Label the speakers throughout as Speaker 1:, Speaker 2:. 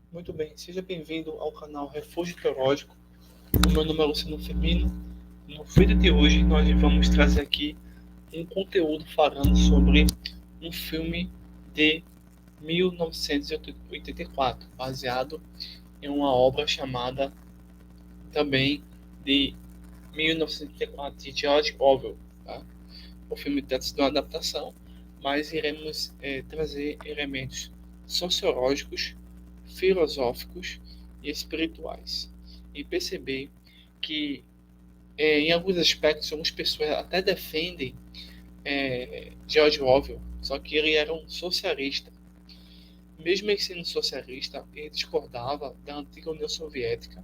Speaker 1: Muito bem, seja bem-vindo ao canal Refúgio Teológico. O meu nome é Luciano Firmino. No vídeo de hoje, nós vamos trazer aqui um conteúdo falando sobre um filme de 1984, baseado em uma obra chamada também de 1984, de George Orwell. Tá? O filme trata-se de uma adaptação, mas iremos trazer elementos sociológicos, filosóficos e espirituais. E perceber que, em alguns aspectos, algumas pessoas até defendem George Orwell, só que ele era um socialista. Mesmo ele sendo socialista, ele discordava da antiga União Soviética.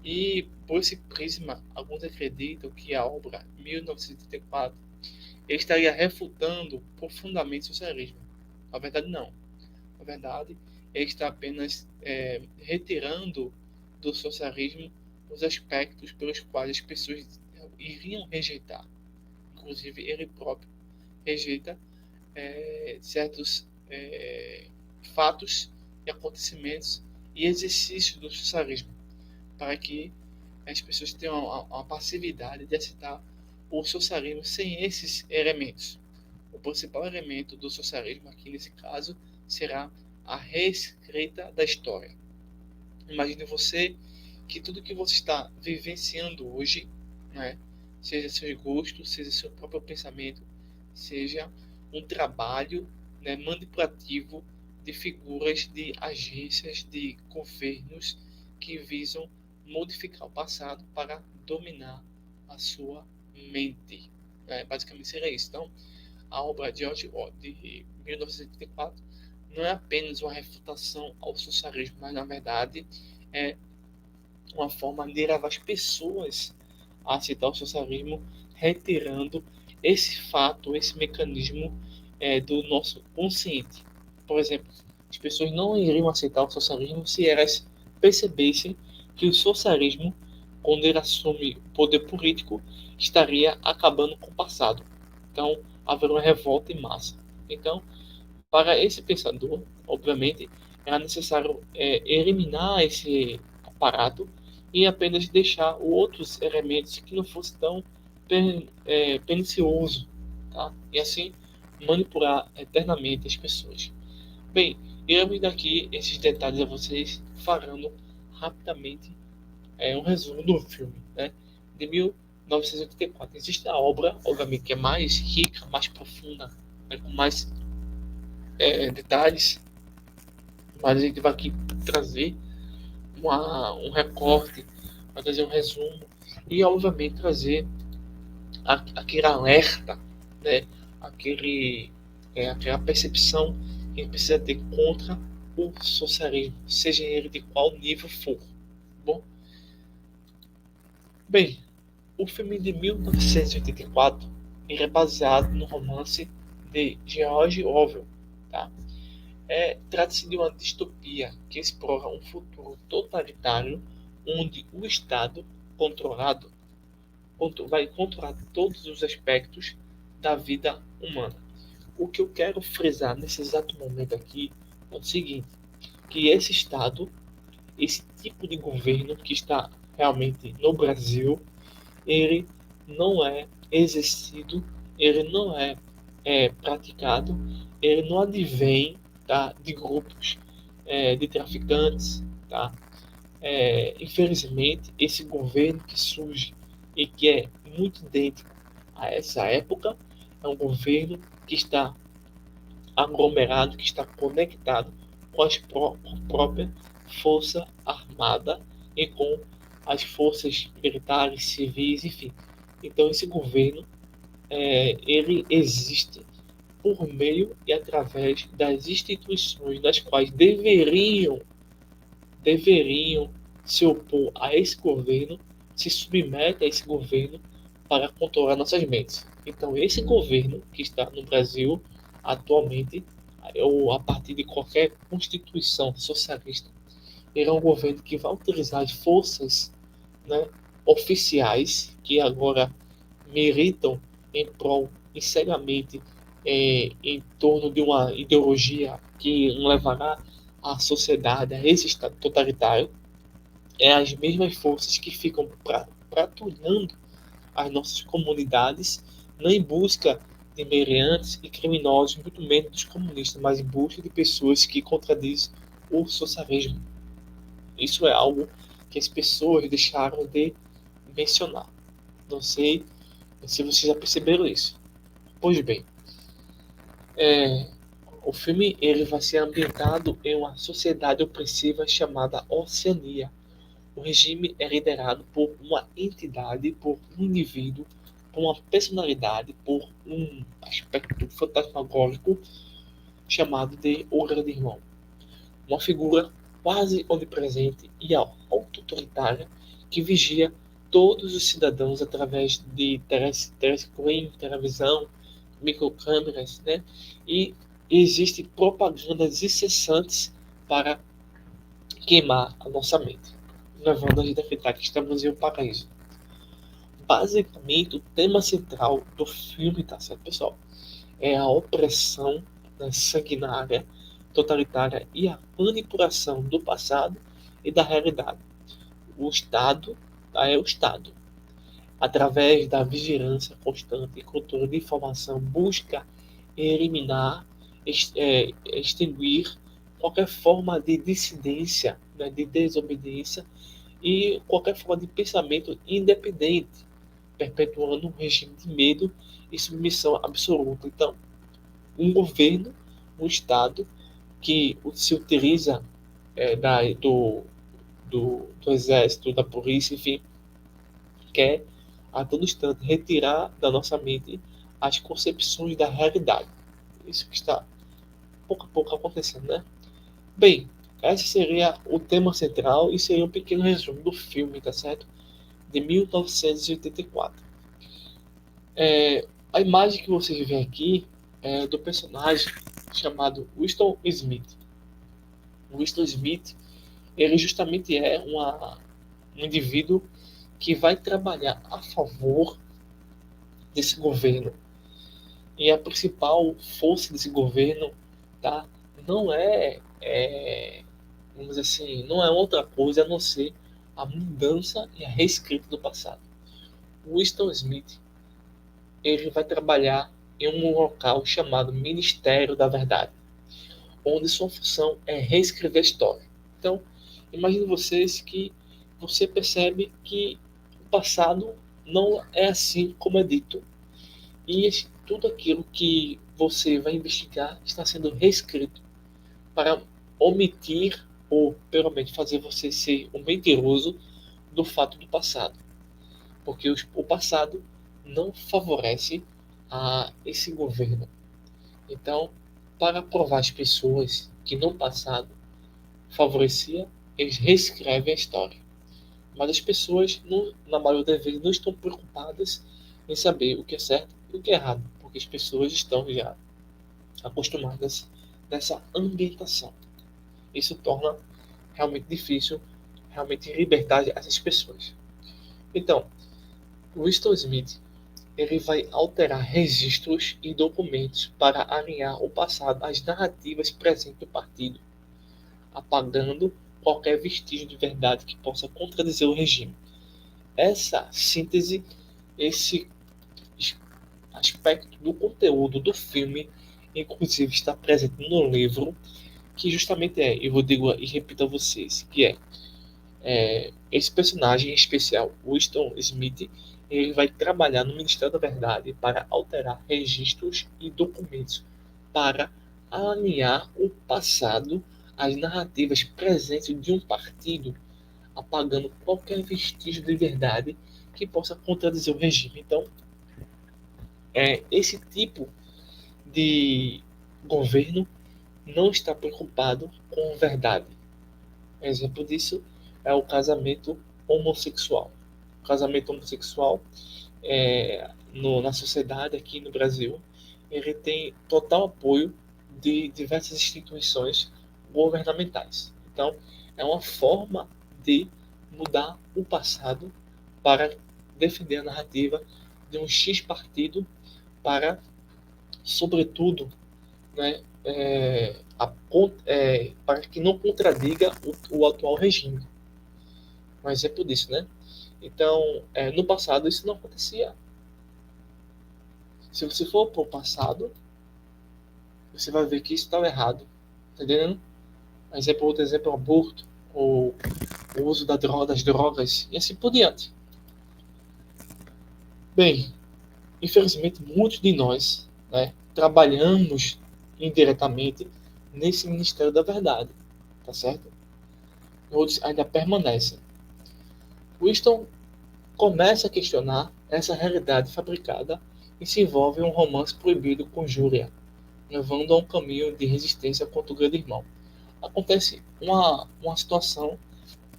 Speaker 1: E, por esse prisma, alguns acreditam que a obra 1984 ele estaria refutando profundamente o socialismo. Na verdade, não. Na verdade, ele está apenas retirando do socialismo os aspectos pelos quais as pessoas iriam rejeitar. Inclusive, ele próprio rejeita certos fatos e acontecimentos e exercícios do socialismo, para que as pessoas tenham a passividade de aceitar o socialismo sem esses elementos. O principal elemento do socialismo aqui nesse caso será a reescrita da história. Imagine você que tudo que você está vivenciando hoje, né, seja seus gostos, seja seu próprio pensamento, seja um trabalho, né, manipulativo de figuras de agências, de governos que visam modificar o passado para dominar a sua mente. Basicamente seria isso. Então, a obra de George Orwell de 1984 não é apenas uma refutação ao socialismo, mas na verdade é uma forma de levar as pessoas a aceitar o socialismo, retirando esse fato, esse mecanismo do nosso consciente. Por exemplo, as pessoas não iriam aceitar o socialismo se elas percebessem que o socialismo, quando ele assume o poder político, estaria acabando com o passado. Então, haverá uma revolta em massa. Então, para esse pensador, obviamente, era necessário eliminar esse aparato e apenas deixar outros elementos que não fossem tão pernicioso, tá? E assim manipular eternamente as pessoas. Bem, iremos daqui esses detalhes a vocês, falando rapidamente um resumo do filme, né? De 1984. Existe a obra, obviamente, que é mais rica, mais profunda, né, com mais detalhes, mas a gente vai aqui trazer um recorte, vai trazer um resumo e, obviamente, trazer aquele alerta, né? Aquela percepção que a gente precisa ter contra o socialismo, seja ele de qual nível for. Bom, bem, o filme de 1984 ele é baseado no romance de George Orwell. Tá? Trata-se de uma distopia que explora um futuro totalitário onde o Estado controlado vai controlar todos os aspectos da vida humana. O que eu quero frisar nesse exato momento aqui é o seguinte, que esse Estado, esse tipo de governo que está realmente no Brasil, ele não é exercido, ele não é praticado, ele não advém, tá, de grupos de traficantes, tá? Infelizmente, esse governo que surge e que é muito idêntico a essa época é um governo que está aglomerado, que está conectado com com a própria Força Armada e com as forças militares, civis, enfim. Então, esse governo ele existe por meio e através das instituições das quais deveriam se opor a esse governo, se submete a esse governo para controlar nossas mentes. Então, esse governo que está no Brasil atualmente, ou a partir de qualquer constituição socialista, ele é um governo que vai utilizar as forças, né, oficiais que agora militam em prol, cegamente, em torno de uma ideologia que não levará à sociedade, a esse Estado totalitário, é as mesmas forças que ficam patrulhando as nossas comunidades, não em busca de meliantes e criminosos, muito menos dos comunistas, mas em busca de pessoas que contradizem o socialismo. Isso é algo que as pessoas deixaram de mencionar. Não sei se vocês já perceberam isso. Pois bem, é, o filme ele vai ser ambientado em uma sociedade opressiva chamada Oceania. O regime é liderado por uma entidade, por um indivíduo, por uma personalidade, por um aspecto fantasmagórico chamado de O Grande Irmão. Uma figura quase onipresente e autoritária que vigia todos os cidadãos através de telescreen, televisão, microcâmeras, né? E existem propagandas incessantes para queimar a nossa mente, levando a gente a acreditar que estamos em um paraíso. Basicamente, o tema central do filme, tá certo, pessoal? É a opressão, né, sanguinária, totalitária e a manipulação do passado e da realidade. O Estado é o Estado. Através da vigilância constante e controle de informação, busca eliminar, extinguir qualquer forma de dissidência, né, de desobediência e qualquer forma de pensamento independente, perpetuando um regime de medo e submissão absoluta. Então, um governo, um Estado que se utiliza do exército, da polícia, enfim, quer a todo instante retirar da nossa mente as concepções da realidade. Isso que está pouco a pouco acontecendo, né? Bem, esse seria o tema central e seria um pequeno resumo do filme, tá certo? De 1984. A imagem que vocês veem aqui é do personagem chamado Winston Smith. O Winston Smith, ele justamente é um indivíduo que vai trabalhar a favor desse governo. E a principal força desse governo, tá, não vamos dizer assim, não é outra coisa a não ser a mudança e a reescrita do passado. O Winston Smith, ele vai trabalhar em um local chamado Ministério da Verdade, onde sua função é reescrever a história. Então, imagine vocês que você percebe que o passado não é assim como é dito. E tudo aquilo que você vai investigar está sendo reescrito para omitir ou pelo menos fazer você ser um mentiroso do fato do passado. Porque o passado não favorece a esse governo. Então, para provar às pessoas que no passado favorecia, eles reescrevem a história. Mas as pessoas, na maioria das vezes, não estão preocupadas em saber o que é certo e o que é errado, porque as pessoas estão já acostumadas nessa ambientação. Isso torna realmente difícil realmente libertar essas pessoas. Então, o Winston Smith ele vai alterar registros e documentos para alinhar o passado às narrativas presentes do partido, apagando qualquer vestígio de verdade que possa contradizer o regime. Essa síntese, esse aspecto do conteúdo do filme, inclusive está presente no livro, que justamente eu vou digo e repito a vocês, que esse personagem em especial, Winston Smith, ele vai trabalhar no Ministério da Verdade para alterar registros e documentos para alinhar o passado às narrativas presentes de um partido, apagando qualquer vestígio de verdade que possa contradizer o regime. Então, esse tipo de governo não está preocupado com verdade. Exemplo disso é o casamento homossexual. O casamento homossexual na sociedade aqui no Brasil, ele tem total apoio de diversas instituições governamentais. Então, é uma forma de mudar o passado para defender a narrativa de um X partido para, sobretudo, né, para que não contradiga o atual regime. Um exemplo disso, né? Então, no passado isso não acontecia. Se você for para o passado, você vai ver que isso estava errado. Tá entendendo? Outro exemplo é o aborto, ou o uso das drogas, e assim por diante. Bem, infelizmente, muitos de nós, né, trabalhamos indiretamente nesse Ministério da Verdade, tá certo? Outros ainda permanecem. Winston começa a questionar essa realidade fabricada e se envolve em um romance proibido com Júlia, levando a um caminho de resistência contra o grande irmão. Acontece uma situação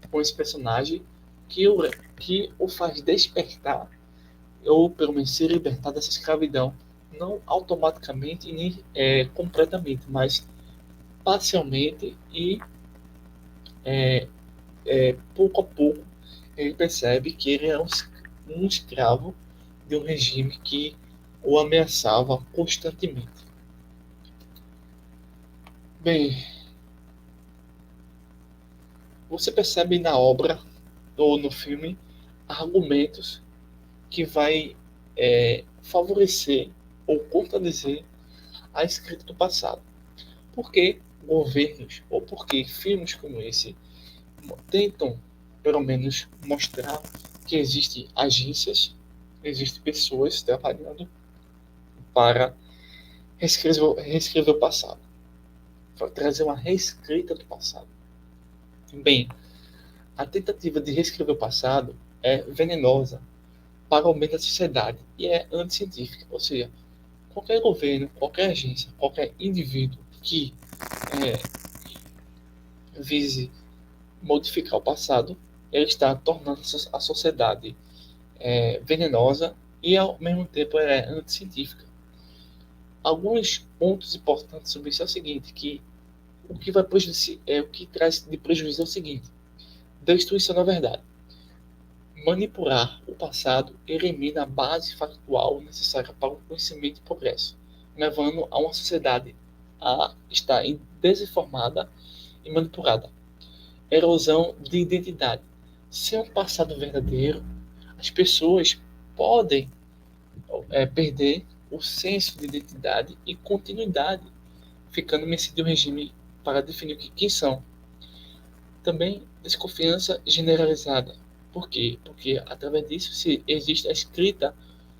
Speaker 1: com esse personagem que o faz despertar, ou pelo menos se libertar dessa escravidão, não automaticamente e nem completamente, mas parcialmente e pouco a pouco ele percebe que ele é um escravo de um regime que o ameaçava constantemente. Bem, você percebe na obra ou no filme argumentos que vai favorecer ou contradizer a escrita do passado. Por que governos ou por que filmes como esse tentam, pelo menos, mostrar que existem agências, existem pessoas trabalhando para reescrever o passado, para trazer uma reescrita do passado. Bem, a tentativa de reescrever o passado é venenosa para o bem da sociedade e é anticientífica, ou seja, qualquer governo, qualquer agência, qualquer indivíduo que vise modificar o passado, ele está tornando a sociedade venenosa e ao mesmo tempo ela é anticientífica. Alguns pontos importantes sobre isso é o seguinte, que o que vai o que traz de prejuízo é o seguinte: destruição da verdade. Manipular o passado elimina a base factual necessária para o conhecimento e progresso, levando a uma sociedade a estar desinformada e manipulada. Erosão de identidade. Sem um passado verdadeiro, as pessoas podem perder o senso de identidade e continuidade, ficando mercê de um regime para definir quem são. Também desconfiança generalizada. Por quê? Porque através disso, se existe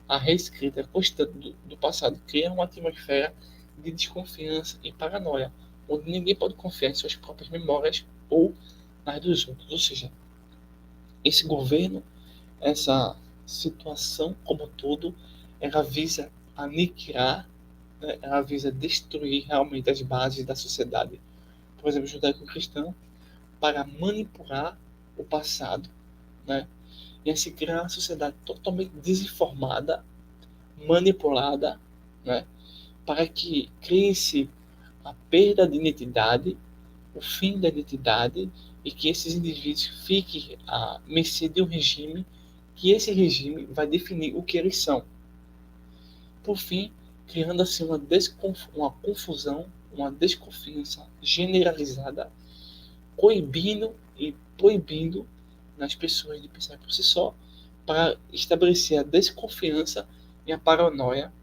Speaker 1: a reescrita constante do passado, cria uma atmosfera de desconfiança e paranoia, onde ninguém pode confiar em suas próprias memórias ou nas dos outros. Ou seja, esse governo, essa situação como um todo, ela visa aniquilar, né? Ela visa destruir realmente as bases da sociedade, por exemplo, judaico-cristão, para manipular o passado, né? E assim criar uma sociedade totalmente desinformada, manipulada, né? Para que crie-se a perda de identidade, o fim da identidade, e que esses indivíduos fiquem à mercê de um regime, que esse regime vai definir o que eles são. Por fim, criando assim uma confusão, uma desconfiança generalizada, coibindo e proibindo nas pessoas de pensar por si só, para estabelecer a desconfiança e a paranoia,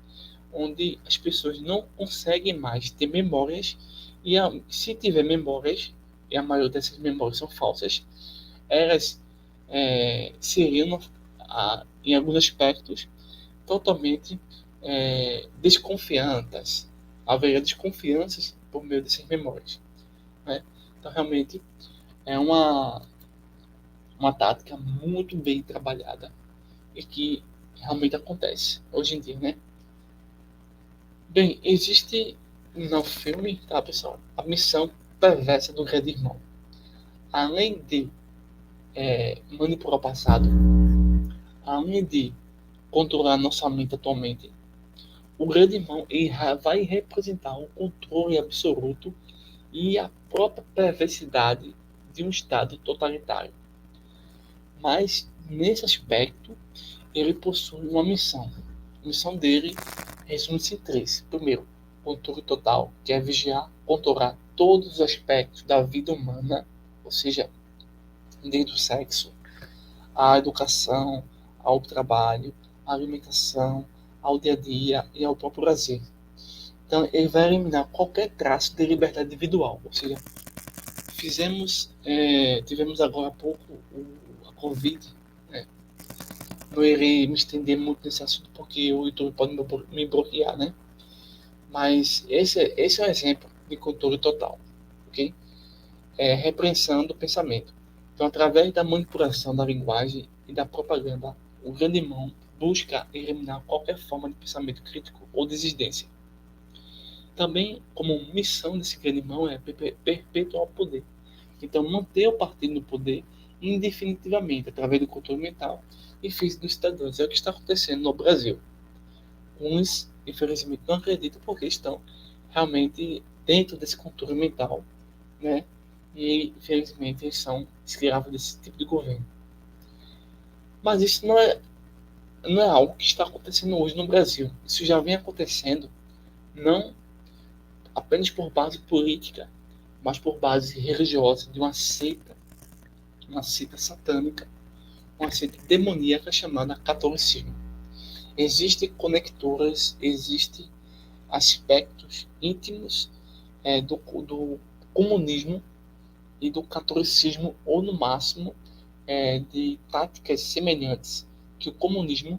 Speaker 1: onde as pessoas não conseguem mais ter memórias, e se tiver memórias, e a maioria dessas memórias são falsas, elas seriam, em alguns aspectos, totalmente desconfiantes. Haveria desconfianças por meio dessas memórias, né? Então, realmente, é uma tática muito bem trabalhada e que realmente acontece hoje em dia, né? Bem, existe no filme, tá, pessoal, a missão perversa do grande irmão. Além de manipular o passado, além de controlar nossa mente atualmente, o grande irmão ele vai representar o controle absoluto e a própria perversidade de um Estado totalitário. Mas, nesse aspecto, ele possui uma missão. A missão dele resume-se em três. Primeiro, controle total, que é vigiar, controlar todos os aspectos da vida humana, ou seja, desde o sexo, à educação, ao trabalho, à alimentação, ao dia a dia e ao próprio prazer. Então, ele vai eliminar qualquer traço de liberdade individual, ou seja, tivemos agora há pouco a Covid, né? Não irei me estender muito nesse assunto porque o YouTube pode me bloquear, né? Mas esse é um exemplo de controle total, ok? Repreensão do pensamento. Então, através da manipulação da linguagem e da propaganda, o grande irmão busca eliminar qualquer forma de pensamento crítico ou desistência. Também, como missão desse grande irmão é perpetuar o poder. Então, manter o partido no poder indefinitivamente, através do controle mental e físico dos cidadãos. É o que está acontecendo no Brasil. Uns, infelizmente, não acreditam porque estão realmente dentro desse controle mental, né? E, infelizmente, eles são escravos desse tipo de governo. Mas isso não é algo que está acontecendo hoje no Brasil. Isso já vem acontecendo, não apenas por base política, mas por base religiosa de uma seita satânica, uma seita demoníaca chamada catolicismo. Existem conectoras, existem aspectos íntimos do comunismo e do catolicismo, ou no máximo de táticas semelhantes que o comunismo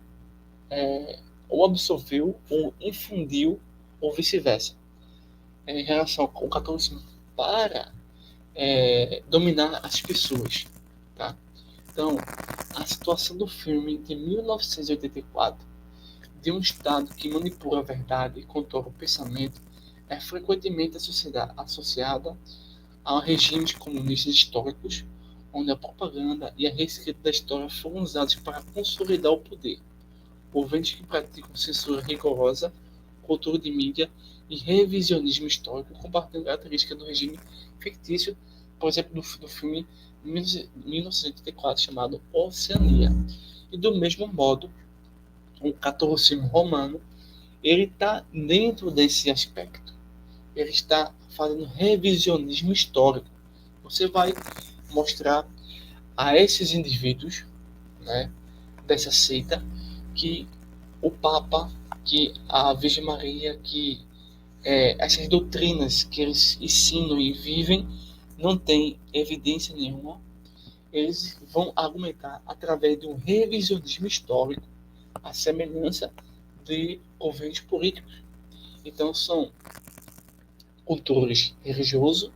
Speaker 1: ou absorveu, ou infundiu, ou vice-versa, em relação ao catolicismo para dominar as pessoas. Tá? Então, a situação do filme de 1984, de um Estado que manipula a verdade e controla o pensamento, é frequentemente associada a regimes comunistas históricos, onde a propaganda e a reescrita da história foram usados para consolidar o poder. Governos que praticam censura rigorosa, cultura de mídia e revisionismo histórico compartilham características do regime fictício, por exemplo, do filme 1984 chamado Oceania. E do mesmo modo, o catolicismo romano ele está dentro desse aspecto. Ele está fazendo revisionismo histórico. Você vai mostrar a esses indivíduos, né, dessa seita, que o Papa, que a Virgem Maria, que essas doutrinas que eles ensinam e vivem não tem evidência nenhuma. Eles vão argumentar através de um revisionismo histórico a semelhança de governos políticos. Então são controles religiosos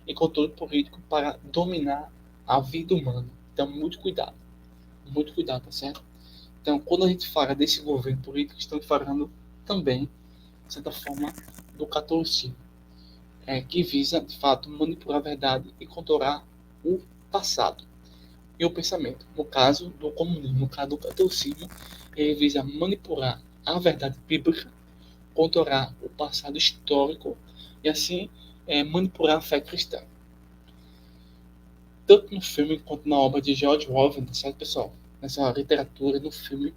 Speaker 1: e controle político para dominar a vida humana. Então muito cuidado, tá certo? Então, quando a gente fala desse governo político, estamos falando também, de certa forma, do catolicismo, que visa, de fato, manipular a verdade e controlar o passado e o pensamento. No caso do comunismo, no caso do catolicismo, ele visa manipular a verdade bíblica, controlar o passado histórico e, assim, manipular a fé cristã. Tanto no filme quanto na obra de George Orwell, certo, pessoal? Nessa literatura, no filme,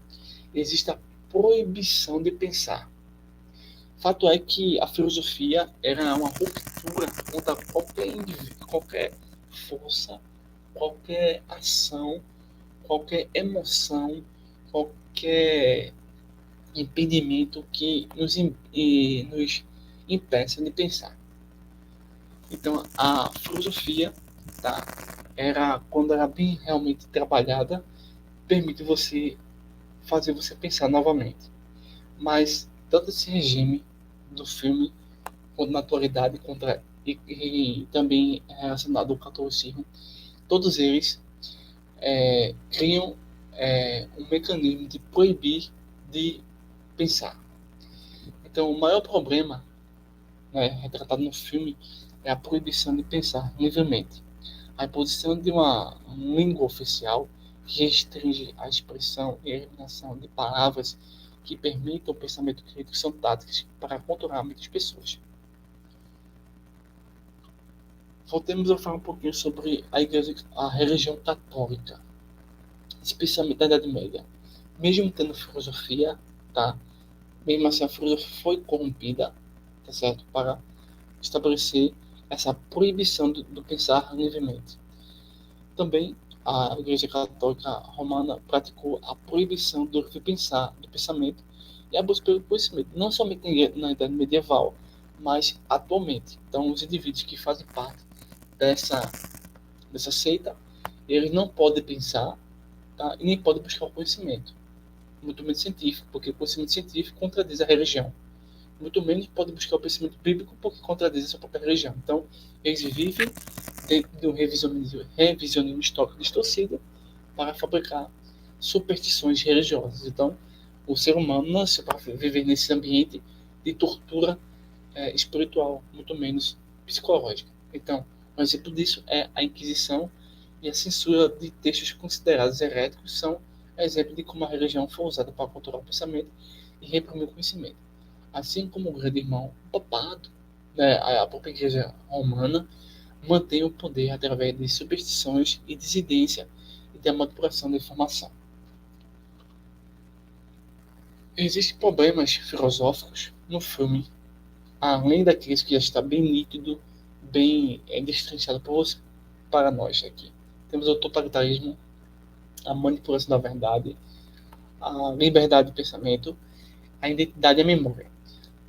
Speaker 1: existe a proibição de pensar. Fato é que a filosofia era uma ruptura contra qualquer indivíduo, qualquer força, qualquer ação, qualquer emoção, qualquer impedimento que nos impeça de pensar. Então, a filosofia, tá, quando era bem realmente trabalhada, permite fazer você pensar novamente. Mas tanto esse regime do filme, quanto na atualidade, e também relacionado ao catolicismo, todos eles criam um mecanismo de proibir de pensar. Então, o maior problema, né, retratado no filme é a proibição de pensar livremente. A imposição de uma língua oficial que restringe a expressão e a eliminação de palavras que permitam o pensamento crítico são táticas para controlar muitas pessoas. Voltemos a falar um pouquinho sobre a religião católica, especialmente na Idade Média. Mesmo tendo filosofia, tá? Mesmo assim a filosofia foi corrompida, tá certo? Para estabelecer essa proibição do pensar livremente. Também a Igreja Católica Romana praticou a proibição do livre pensar, do pensamento e a busca pelo conhecimento, não somente na Idade Medieval, mas atualmente. Então, os indivíduos que fazem parte dessa seita, eles não podem pensar, tá? E nem podem buscar o conhecimento, muito menos científico, porque o conhecimento científico contradiz a religião. Muito menos podem buscar o pensamento bíblico, porque contradiz a sua própria religião. Então, eles vivem dentro de um revisionismo histórico distorcido para fabricar superstições religiosas. Então, o ser humano nasceu para viver nesse ambiente de tortura espiritual, muito menos psicológica. Então, um exemplo disso é a Inquisição e a censura de textos considerados heréticos são exemplo de como a religião foi usada para controlar o pensamento e reprimir o conhecimento. Assim como o grande irmão, o papado, né, a própria igreja romana, mantém o poder através de superstições e dissidência e da manipulação da informação. Existem problemas filosóficos no filme, além daqueles que já está bem nítido, bem destrinchado para nós aqui. Temos o totalitarismo, a manipulação da verdade, a liberdade de pensamento, a identidade e a memória.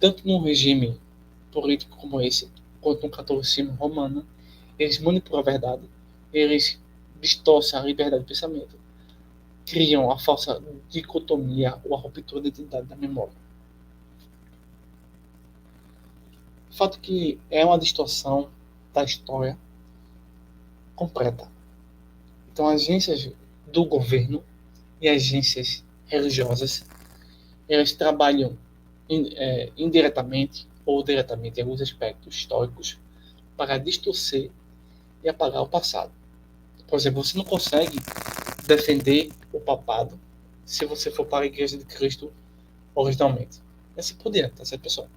Speaker 1: Tanto num regime político como esse, quanto no catolicismo romano, eles manipulam a verdade, eles distorcem a liberdade de pensamento, criam a falsa dicotomia ou a ruptura da identidade da memória. O fato que é uma distorção da história completa. Então, agências do governo e agências religiosas, elas trabalham indiretamente ou diretamente em alguns aspectos históricos para distorcer e apagar o passado. Por exemplo, você não consegue defender o papado se você for para a Igreja de Cristo originalmente. E assim por diante, essa pessoa.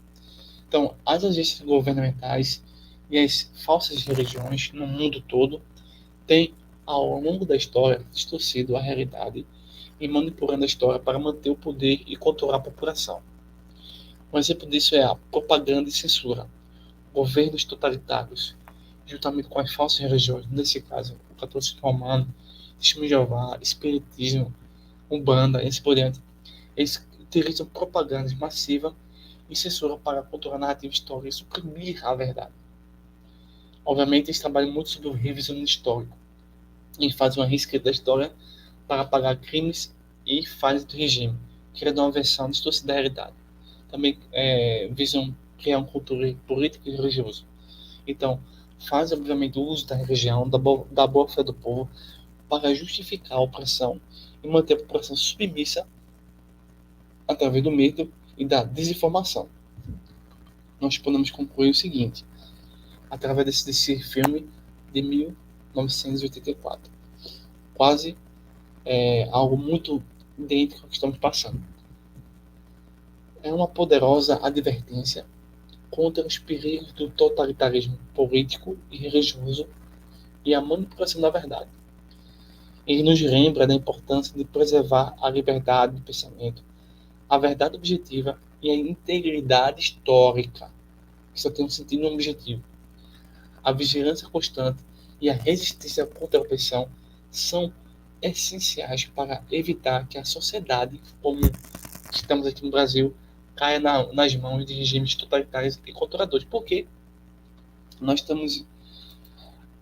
Speaker 1: Então, as agências governamentais e as falsas religiões no mundo todo têm, ao longo da história, distorcido a realidade e manipulando a história para manter o poder e controlar a população. Um exemplo disso é a propaganda e censura. Governos totalitários, juntamente com as falsas religiões, nesse caso, o catolicismo romano, testemunho de Jeová, espiritismo, umbanda, e assim por diante, eles utilizam propaganda massiva e censura para controlar a narrativa histórica e suprimir a verdade. Obviamente, eles trabalham muito sobre o revisionismo histórico e fazem uma reescrita da história para apagar crimes e falhas do regime, criando uma versão distorcida da realidade. Também visam criar uma cultura política e religiosa. Então, fazem, obviamente, o uso da religião, da boa fé do povo, para justificar a opressão e manter a população submissa através do medo e da desinformação. Nós podemos concluir o seguinte, através desse filme de 1984. Quase algo muito idêntico ao que estamos passando. É uma poderosa advertência contra os perigos do totalitarismo político e religioso e a manipulação da verdade. Ele nos lembra da importância de preservar a liberdade de pensamento, a verdade objetiva e a integridade histórica, que só tem um sentido e um objetivo. A vigilância constante e a resistência contra a opressão são essenciais para evitar que a sociedade, como estamos aqui no Brasil, caia nas mãos de regimes totalitários e controladores. Porque nós estamos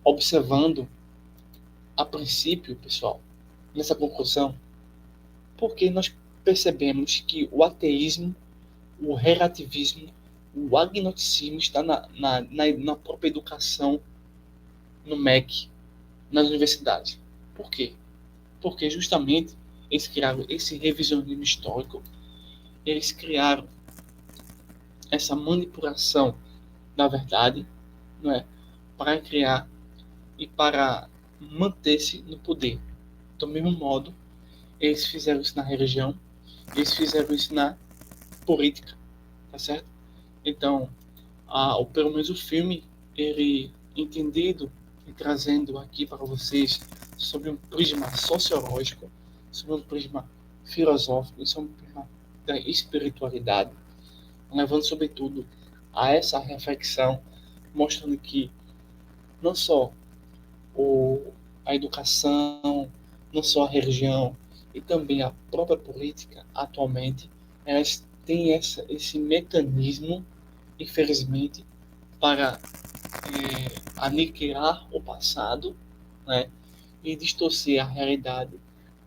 Speaker 1: observando, a princípio, pessoal, nessa conclusão, porque nós percebemos que o ateísmo, o relativismo, o agnosticismo está na própria educação, no MEC, nas universidades. Por quê? Porque justamente eles criaram esse revisionismo histórico, eles criaram essa manipulação da verdade, não é? Para criar e para manter-se no poder. Do mesmo modo, eles fizeram isso na religião, eles fizeram isso na política, tá certo? Então, pelo menos o filme, ele entendido e trazendo aqui para vocês sobre um prisma sociológico, sobre um prisma filosófico, sobre um prisma da espiritualidade, levando sobretudo a essa reflexão, mostrando que não só a educação, não só a religião e também a própria política atualmente, elas têm esse mecanismo, infelizmente, para aniquilar o passado, né, e distorcer a realidade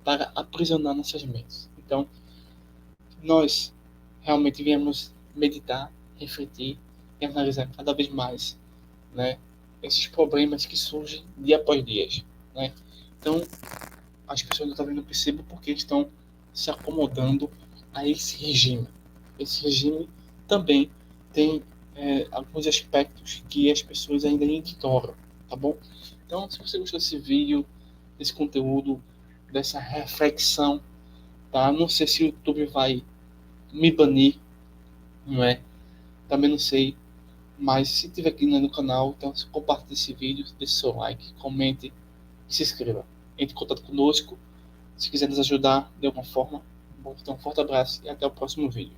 Speaker 1: para aprisionar nossas mentes. Então, nós realmente viemos meditar, refletir e analisar cada vez mais, né, esses problemas que surgem dia após dia, né? Então, as pessoas talvez não percebam porque estão se acomodando a esse regime. Esse regime também tem alguns aspectos que as pessoas ainda ignoram, tá bom? Então, se você gostou desse vídeo, desse conteúdo, dessa reflexão, tá? Não sei se o YouTube vai me banir, não é? Também não sei, mas se tiver aqui no canal, então compartilhe esse vídeo, deixe seu like, comente e se inscreva. Entre em contato conosco se quiser nos ajudar de alguma forma. Bom, então um forte abraço e até o próximo vídeo.